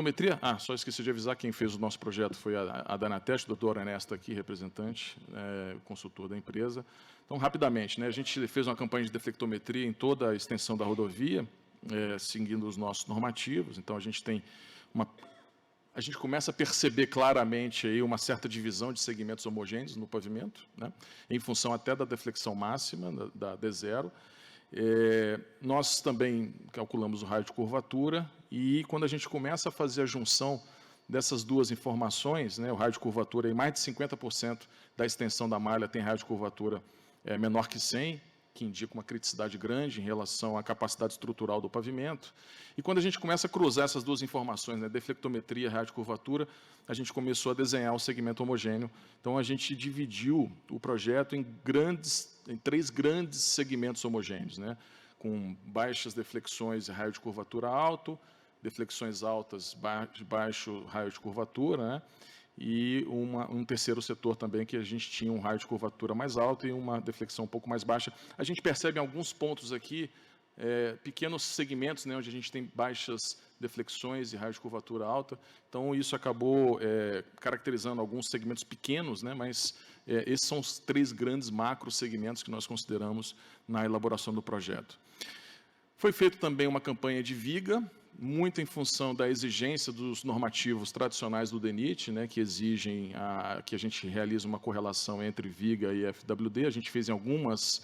Geometria? Só esqueci de avisar, quem fez o nosso projeto foi a Danatest, o doutor Ernesto aqui, representante, consultor da empresa. Então, rapidamente, né, a gente fez uma campanha de deflectometria em toda a extensão da rodovia, seguindo os nossos normativos. Então, a gente começa a perceber claramente aí uma certa divisão de segmentos homogêneos no pavimento, né, em função até da deflexão máxima, da D0. Nós também calculamos o raio de curvatura e quando a gente começa a fazer a junção dessas duas informações, né, o raio de curvatura, em mais de 50% da extensão da malha tem raio de curvatura menor que 100, que indica uma criticidade grande em relação à capacidade estrutural do pavimento. E quando a gente começa a cruzar essas duas informações, né, deflectometria e raio de curvatura, a gente começou a desenhar o segmento homogêneo. Então, a gente dividiu o projeto em 3 grandes segmentos homogêneos, né, com baixas deflexões e raio de curvatura alto, deflexões altas, baixo raio de curvatura, né, e um terceiro setor também que a gente tinha um raio de curvatura mais alto e uma deflexão um pouco mais baixa. A gente percebe em alguns pontos aqui, pequenos segmentos, né, onde a gente tem baixas deflexões e raio de curvatura alta. Então, isso acabou caracterizando alguns segmentos pequenos, né, mas esses são os 3 grandes macro segmentos que nós consideramos na elaboração do projeto. Foi feita também uma campanha de viga, muito em função da exigência dos normativos tradicionais do DENIT, né, que exigem que a gente realize uma correlação entre viga e FWD. A gente fez em alguns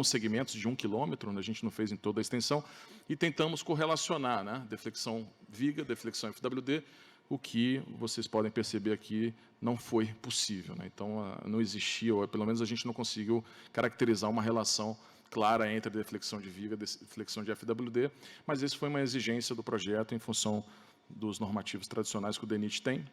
segmentos de 1 quilômetro, né, a gente não fez em toda a extensão, e tentamos correlacionar, né, deflexão viga, deflexão FWD, o que vocês podem perceber aqui não foi possível, né? Então, não existia, ou pelo menos a gente não conseguiu caracterizar uma relação clara entre a deflexão de viga e a deflexão de FWD, mas isso foi uma exigência do projeto em função dos normativos tradicionais que o DENIT tem.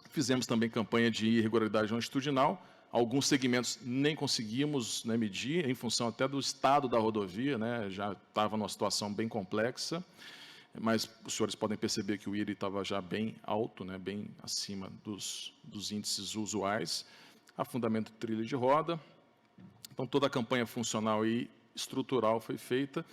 Fizemos também campanha de irregularidade longitudinal. Alguns segmentos nem conseguimos, né, medir, em função até do estado da rodovia, né, já estava numa situação bem complexa, mas os senhores podem perceber que o IRI estava já bem alto, né, bem acima dos índices usuais. Afundamento de trilha de roda. Então, toda a campanha funcional e estrutural foi feita.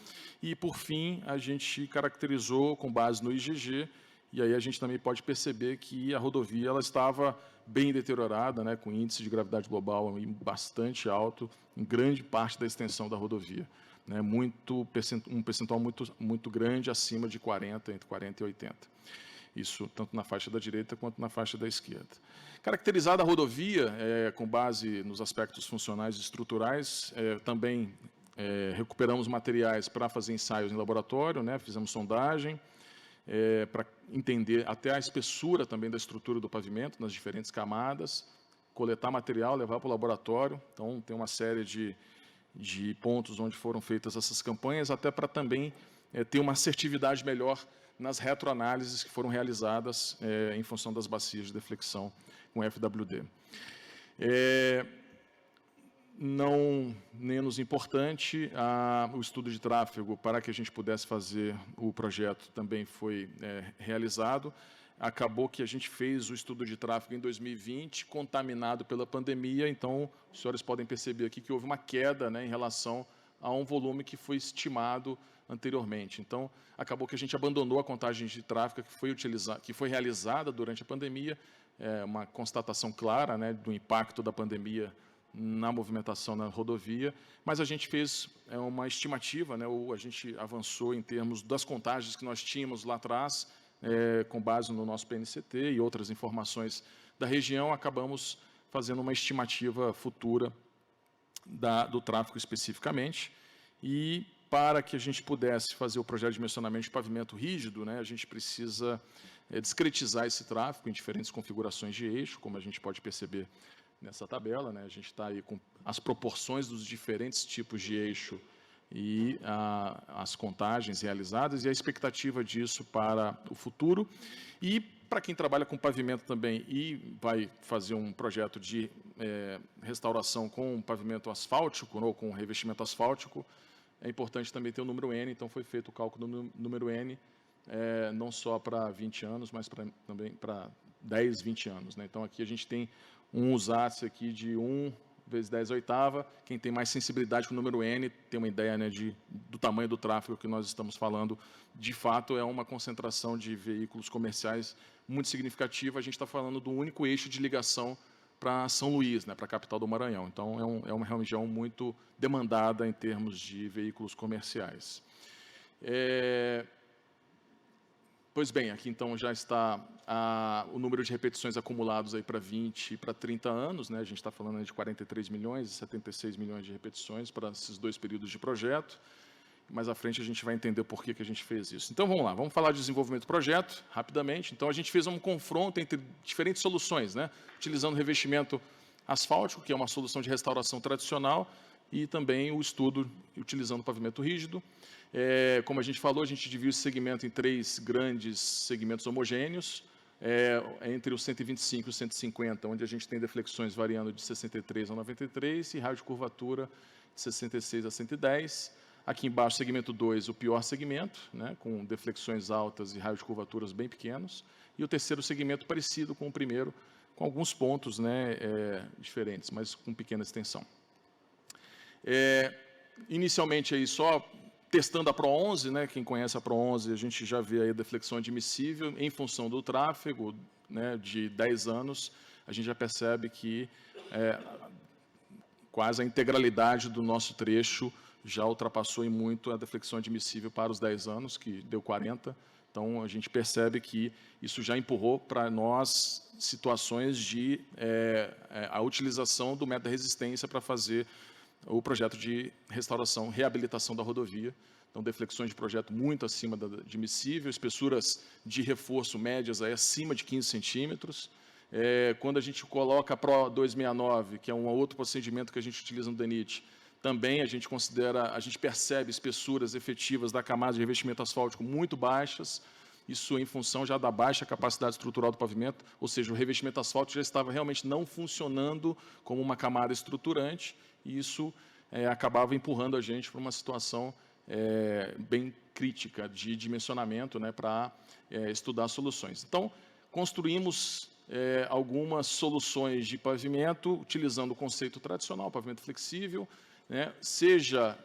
E, por fim, a gente caracterizou com base no IgG, e aí a gente também pode perceber que a rodovia ela estava bem deteriorada, né, com índice de gravidade global bastante alto, em grande parte da extensão da rodovia. Né, um percentual muito grande, acima de 40, entre 40 e 80. Isso tanto na faixa da direita quanto na faixa da esquerda. Caracterizada a rodovia, com base nos aspectos funcionais e estruturais, também recuperamos materiais para fazer ensaios em laboratório, né, fizemos sondagem, para entender até a espessura também da estrutura do pavimento, nas diferentes camadas, coletar material, levar para o laboratório. Então, tem uma série de pontos onde foram feitas essas campanhas, até para também ter uma assertividade melhor nas retroanálises que foram realizadas em função das bacias de deflexão com FWD. Não menos importante, o estudo de tráfego, para que a gente pudesse fazer o projeto, também foi realizado. Acabou que a gente fez o estudo de tráfego em 2020, contaminado pela pandemia, então, os senhores podem perceber aqui que houve uma queda, né, em relação a um volume que foi estimado anteriormente. Então, acabou que a gente abandonou a contagem de tráfego que foi realizada durante a pandemia, uma constatação clara, né, do impacto da pandemia na movimentação na rodovia, mas a gente fez uma estimativa, né, ou a gente avançou em termos das contagens que nós tínhamos lá atrás, com base no nosso PNCT e outras informações da região, acabamos fazendo uma estimativa futura do tráfego especificamente, e para que a gente pudesse fazer o projeto de dimensionamento de pavimento rígido, né, a gente precisa discretizar esse tráfego em diferentes configurações de eixo, como a gente pode perceber nessa tabela, né, a gente está aí com as proporções dos diferentes tipos de eixo e as contagens realizadas e a expectativa disso para o futuro. E para quem trabalha com pavimento também e vai fazer um projeto de restauração com pavimento asfáltico ou com revestimento asfáltico, é importante também ter o número N, então foi feito o cálculo do número N, não só para 20 anos, mas também para 10, 20 anos. Né? Então, aqui a gente tem um USATS aqui de vezes 10^8. Quem tem mais sensibilidade com o número N tem uma ideia, né, do tamanho do tráfego que nós estamos falando. De fato, é uma concentração de veículos comerciais muito significativa. A gente está falando do único eixo de ligação para São Luís, né, para a capital do Maranhão. Então, é uma região muito demandada em termos de veículos comerciais. Pois bem, aqui então já está o número de repetições acumulados aí para 20 e para 30 anos, né? A gente está falando de 43 milhões e 76 milhões de repetições para esses 2 períodos de projeto. Mais à frente a gente vai entender por que a gente fez isso. Então vamos lá, vamos falar de desenvolvimento do projeto rapidamente. Então a gente fez um confronto entre diferentes soluções, né? Utilizando revestimento asfáltico, que é uma solução de restauração tradicional, e também o estudo utilizando pavimento rígido. Como a gente falou, a gente dividiu esse segmento em 3 grandes segmentos homogêneos, entre os 125 e os 150, onde a gente tem deflexões variando de 63 a 93 e raio de curvatura de 66 a 110. Aqui embaixo, segmento 2, o pior segmento, né, com deflexões altas e raios de curvaturas bem pequenos. E o terceiro segmento parecido com o primeiro, com alguns pontos, né, diferentes, mas com pequena extensão. Inicialmente, aí, só testando a Pro11, né, quem conhece a Pro11, a gente já vê aí a deflexão admissível em função do tráfego, né, de 10 anos, a gente já percebe que quase a integralidade do nosso trecho já ultrapassou em muito a deflexão admissível para os 10 anos, que deu 40. Então, a gente percebe que isso já empurrou para nós situações de a utilização do método da resistência para fazer o projeto de restauração, reabilitação da rodovia. Então, deflexões de projeto muito acima da admissível, espessuras de reforço médias aí acima de 15 centímetros. Quando a gente coloca a Pro 269, que é um outro procedimento que a gente utiliza no DENIT, também a gente percebe espessuras efetivas da camada de revestimento asfáltico muito baixas, isso em função já da baixa capacidade estrutural do pavimento, ou seja, o revestimento asfáltico já estava realmente não funcionando como uma camada estruturante, e isso acabava empurrando a gente para uma situação bem crítica de dimensionamento, né, para estudar soluções. Então, construímos algumas soluções de pavimento utilizando o conceito tradicional, pavimento flexível, né, seja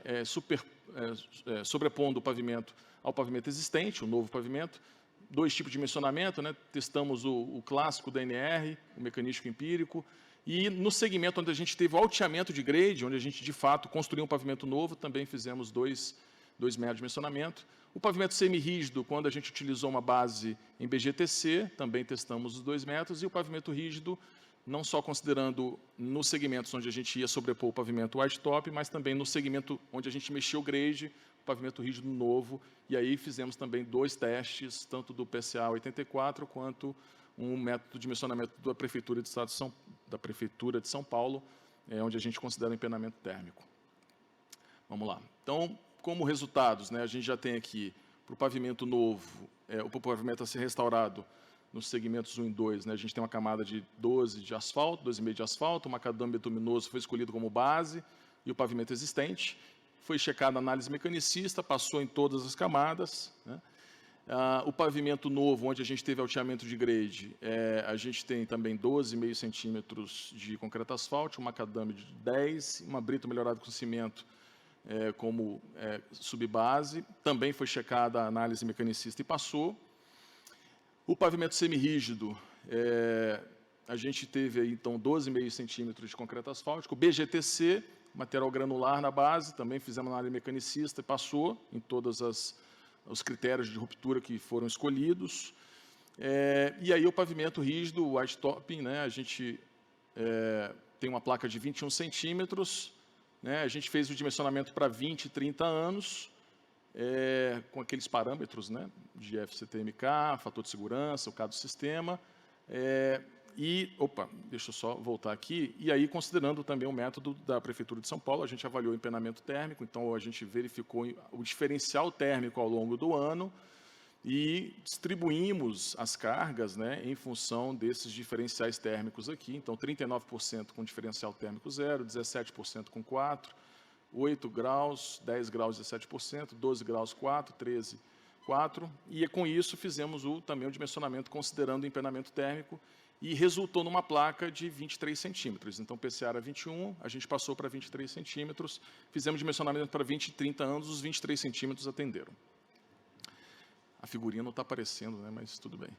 sobrepondo o pavimento ao pavimento existente, o novo pavimento, 2 tipos de dimensionamento, né, testamos o clássico da NR, o mecanístico empírico, e no segmento onde a gente teve o alteamento de grade, onde a gente, de fato, construiu um pavimento novo, também fizemos 2 metros de dimensionamento. O pavimento semi-rígido, quando a gente utilizou uma base em BGTC, também testamos os 2 metros, e o pavimento rígido, não só considerando nos segmentos onde a gente ia sobrepor o pavimento white top, mas também no segmento onde a gente mexeu o grade, o pavimento rígido novo, e aí fizemos também 2 testes, tanto do PCA 84 quanto um método de dimensionamento da Prefeitura de São Paulo, onde a gente considera o empenamento térmico. Vamos lá. Então, como resultados, né, a gente já tem aqui, para o pavimento novo, o pavimento a ser restaurado, nos segmentos 1 e 2, né, a gente tem uma camada de 12 de asfalto, 12,5 de asfalto, o macadame bituminoso foi escolhido como base, e o pavimento existente. Foi checada a análise mecanicista, passou em todas as camadas, né. O pavimento novo, onde a gente teve alteamento de grade, a gente tem também 12,5 centímetros de concreto asfáltico, um macadame de 10, uma brita melhorada com cimento como subbase. Também foi checada a análise mecanicista e passou. O pavimento semirrígido, a gente teve aí, então, 12,5 centímetros de concreto asfáltico. BGTC, material granular na base, também fizemos análise mecanicista e passou em todos os critérios de ruptura que foram escolhidos. E aí o pavimento rígido, o white top, né, a gente tem uma placa de 21 centímetros, né, a gente fez o dimensionamento para 20 e 30 anos, com aqueles parâmetros, né, de FCTMK, fator de segurança, o K do sistema, deixa eu só voltar aqui, e aí considerando também o método da Prefeitura de São Paulo, a gente avaliou o empenamento térmico, então a gente verificou o diferencial térmico ao longo do ano e distribuímos as cargas, né, em função desses diferenciais térmicos aqui, então 39% com diferencial térmico 0, 17% com 4, 8 graus, 10 graus 17%, 12 graus 4, 13 2004, e com isso fizemos também o dimensionamento considerando o empenamento térmico, e resultou numa placa de 23 centímetros. Então, o PCA era 21, a gente passou para 23 centímetros, fizemos dimensionamento para 20 e 30 anos, os 23 centímetros atenderam. A figurinha não está aparecendo, né, mas tudo bem.